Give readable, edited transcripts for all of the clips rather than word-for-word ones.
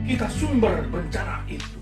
kita sumber bencana itu.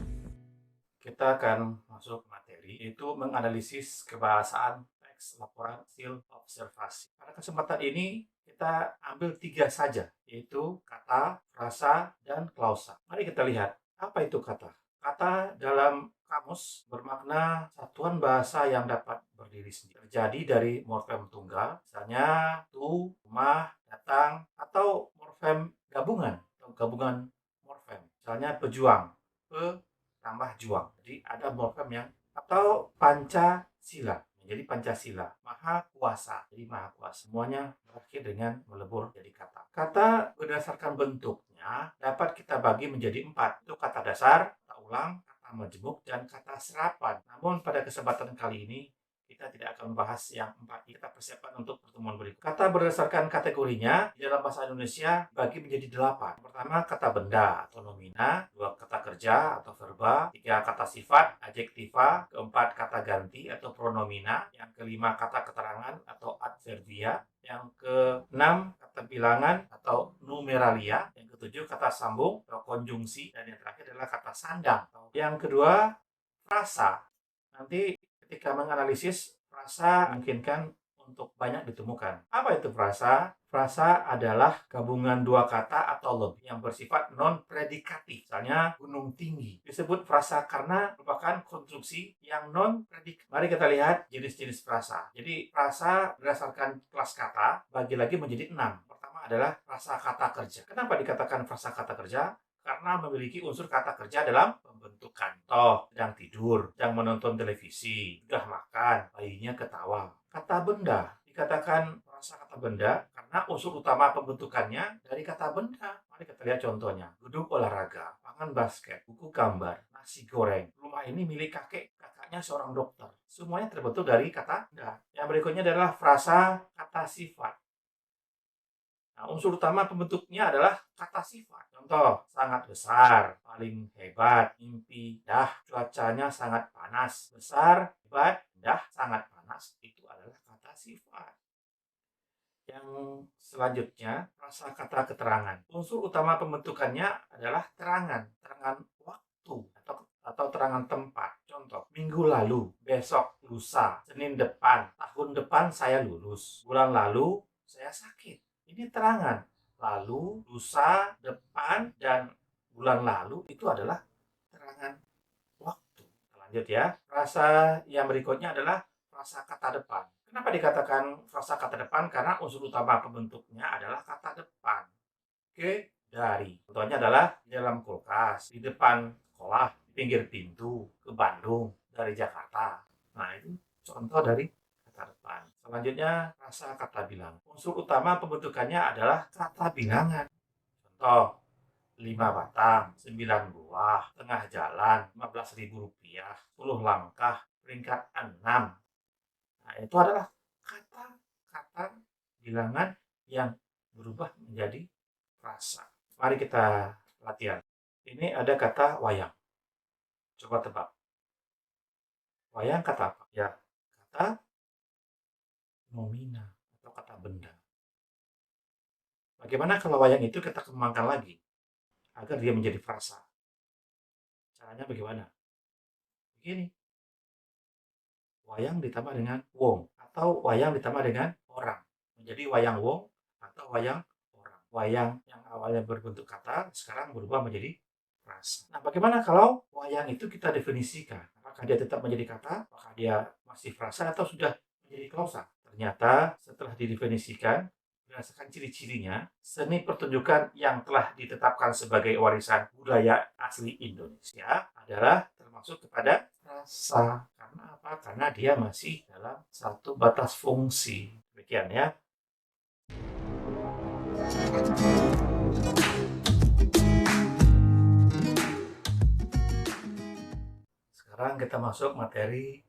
Kita akan masuk materi, yaitu menganalisis kebahasaan teks laporan hasil observasi. Pada kesempatan ini, kita ambil 3 saja, yaitu kata, frasa, dan klausa. Mari kita lihat, apa itu kata? Kata dalam kamus bermakna satuan bahasa yang dapat berdiri sendiri. Terjadi dari morfem tunggal, misalnya tu, rumah, datang, atau morfem gabungan, atau gabungan morfem. Misalnya pejuang, pe tambah juang. Jadi ada morfem yang atau Pancasila menjadi Pancasila, maha kuasa jadi maha kuasa. Semuanya berakhir dengan melebur jadi kata. Kata berdasarkan bentuknya dapat kita bagi menjadi 4. Itu kata dasar, kata ulang, kata majemuk, dan kata serapan. Namun pada kesempatan kali ini kita tidak akan membahas yang 4. Kita persiapkan untuk pertemuan berikut. Kata berdasarkan kategorinya di dalam bahasa Indonesia bagi menjadi 8. Pertama, kata benda atau nomina. 2, kata kerja atau verba. 3, kata sifat, adjektiva. 4, kata ganti atau pronomina. Yang kelima, kata keterangan atau adverbia. Yang keenam, kata bilangan atau numeralia. Yang ketujuh, kata sambung atau konjungsi. Dan yang terakhir adalah kata sandang. Yang kedua, frasa. Nanti ketika menganalisis, frasa memungkinkan untuk banyak ditemukan. Apa itu frasa? Frasa adalah gabungan 2 kata atau lebih yang bersifat non-predikatif. Misalnya gunung tinggi. Disebut frasa karena merupakan konstruksi yang non-predikatif. Mari kita lihat jenis-jenis frasa. Jadi frasa berdasarkan kelas kata bagi lagi menjadi 6. Pertama adalah frasa kata kerja. Kenapa dikatakan frasa kata kerja? Karena memiliki unsur kata kerja dalam pembentukan. Toh, sedang tidur, sedang menonton televisi, sudah makan, bayinya ketawa. Kata benda dikatakan frasa kata benda karena unsur utama pembentukannya dari kata benda. Mari kita lihat contohnya. Gedung olahraga, lapangan basket, buku gambar, nasi goreng. Rumah ini milik kakeknya seorang dokter. Semuanya terbentuk dari kata benda. Yang berikutnya adalah frasa kata sifat. Nah, unsur utama pembentuknya adalah kata sifat. Contoh, sangat besar, paling hebat, mimpi, dah, cuacanya sangat panas. Besar, hebat, dah, sangat panas. Itu adalah kata sifat. Yang selanjutnya, frasa kata keterangan. Unsur utama pembentukannya adalah terangan. Terangan waktu atau terangan tempat. Contoh, minggu lalu, besok, lusa, Senin depan, tahun depan saya lulus. Bulan lalu, saya sakit. Ini terangan. Lalu, lusa, depan, dan bulan lalu itu adalah terangan waktu. Lanjut ya. Frasa yang berikutnya adalah frasa kata depan. Kenapa dikatakan frasa kata depan? Karena unsur utama pembentuknya adalah kata depan. Oke, dari. Contohnya adalah di dalam kulkas, di depan sekolah, di pinggir pintu, ke Bandung, dari Jakarta. Nah, itu contoh dari kata depan. Selanjutnya, frasa kata bilang. Unsur utama pembentukannya adalah kata bilangan. Contoh, 5 batang, 9 buah, tengah jalan, Rp15.000, 10 langkah, peringkat 6. Nah, itu adalah kata-kata bilangan yang berubah menjadi frasa. Mari kita latihan. Ini ada kata wayang. Coba tebak. Wayang kata apa? Ya, kata nomina atau kata benda. Bagaimana kalau wayang itu kita kembangkan lagi agar dia menjadi frasa? Caranya bagaimana? Begini. Wayang ditambah dengan wong atau wayang ditambah dengan orang. Menjadi wayang wong atau wayang orang. Wayang yang awalnya berbentuk kata sekarang berubah menjadi frasa. Nah, bagaimana kalau wayang itu kita definisikan? Apakah dia tetap menjadi kata? Apakah dia masih frasa atau sudah menjadi klausa? Ternyata setelah didefinisikan berdasarkan ciri-cirinya, seni pertunjukan yang telah ditetapkan sebagai warisan budaya asli Indonesia adalah termasuk kepada frasa. Karena apa? Karena dia masih dalam satu batas fungsi. Demikian ya. Sekarang kita masuk materi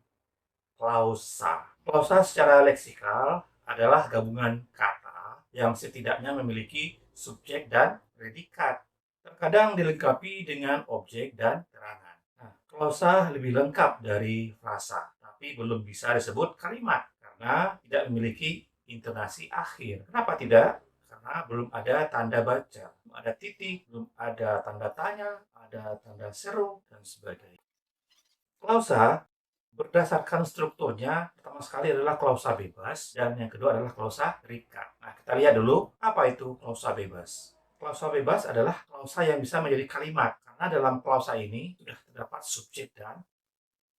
klausa. Klausa secara leksikal adalah gabungan kata yang setidaknya memiliki subjek dan predikat. Terkadang dilengkapi dengan objek dan keterangan. Nah, klausa lebih lengkap dari frasa, tapi belum bisa disebut kalimat karena tidak memiliki intonasi akhir. Kenapa tidak? karena belum ada tanda baca, belum ada titik, belum ada tanda tanya, ada tanda seru, dan sebagainya. Klausa berdasarkan strukturnya, pertama sekali adalah klausa bebas, dan yang kedua adalah klausa terikat. Nah, kita lihat dulu apa itu klausa bebas. Klausa bebas adalah klausa yang bisa menjadi kalimat, karena dalam klausa ini sudah terdapat subjek dan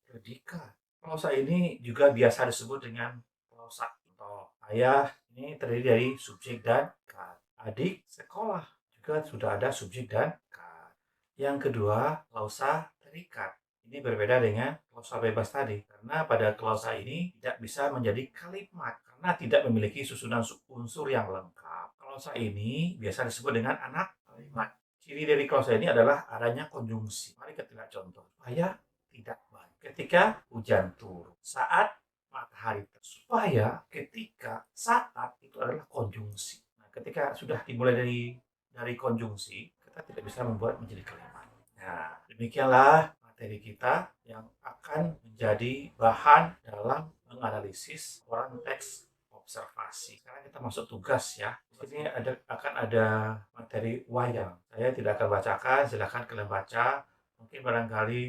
predikat. Klausa ini juga biasa disebut dengan klausa. Contoh, ayah ini terdiri dari subjek dan predikat. Adik sekolah juga sudah ada subjek dan predikat. Yang kedua, klausa terikat. Ini berbeda dengan klausa bebas tadi, karena pada klausa ini tidak bisa menjadi kalimat, karena tidak memiliki susunan unsur yang lengkap. Klausa ini biasa disebut dengan anak kalimat. Ciri dari klausa ini adalah adanya konjungsi. Mari kita lihat contoh. Supaya tidak banyak. Ketika hujan turun, saat matahari terbit. Supaya, ketika, saat itu adalah konjungsi. Nah, ketika sudah dimulai dari konjungsi, kita tidak bisa membuat menjadi kalimat. Nah, demikianlah materi kita yang akan menjadi bahan dalam menganalisis koran teks observasi. Sekarang kita masuk tugas ya. Di sini akan ada materi wayang. Saya tidak akan bacakan, silakan kalian baca. Mungkin barangkali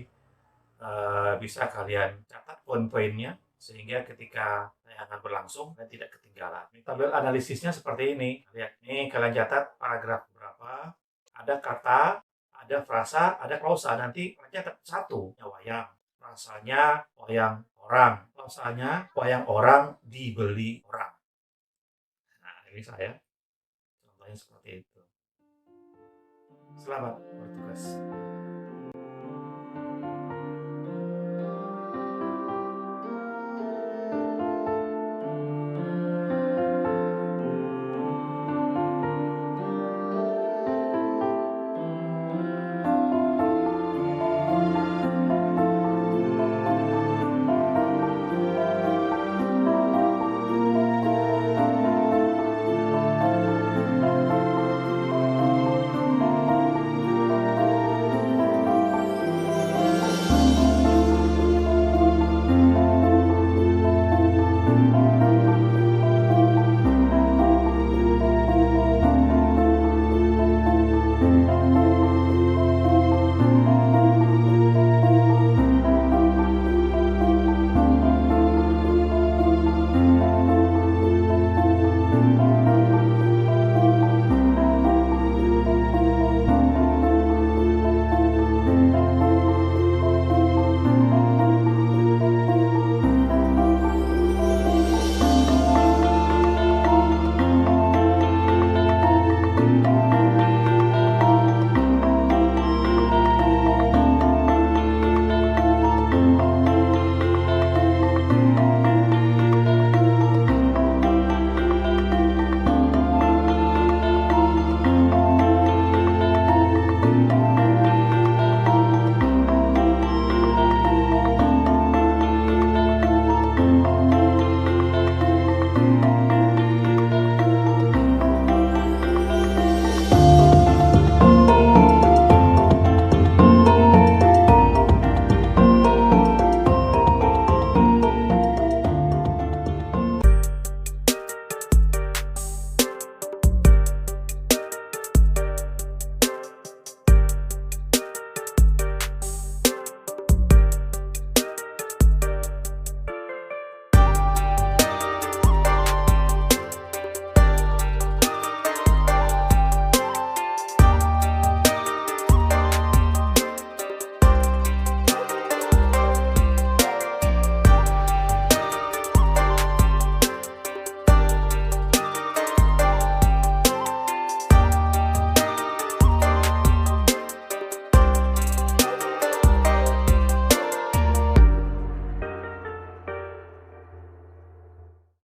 bisa kalian catat poin-poinnya sehingga ketika tayangan berlangsung dan tidak ketinggalan. Tabel analisisnya seperti ini. Lihat, nih kalian catat paragraf berapa, ada kata, ada frasa, ada klausa. Nanti kalian catat satu, wayang. Frasanya wayang orang, klausanya wayang orang dibeli orang. Nah, ini saya contohnya seperti itu. Selamat bertugas.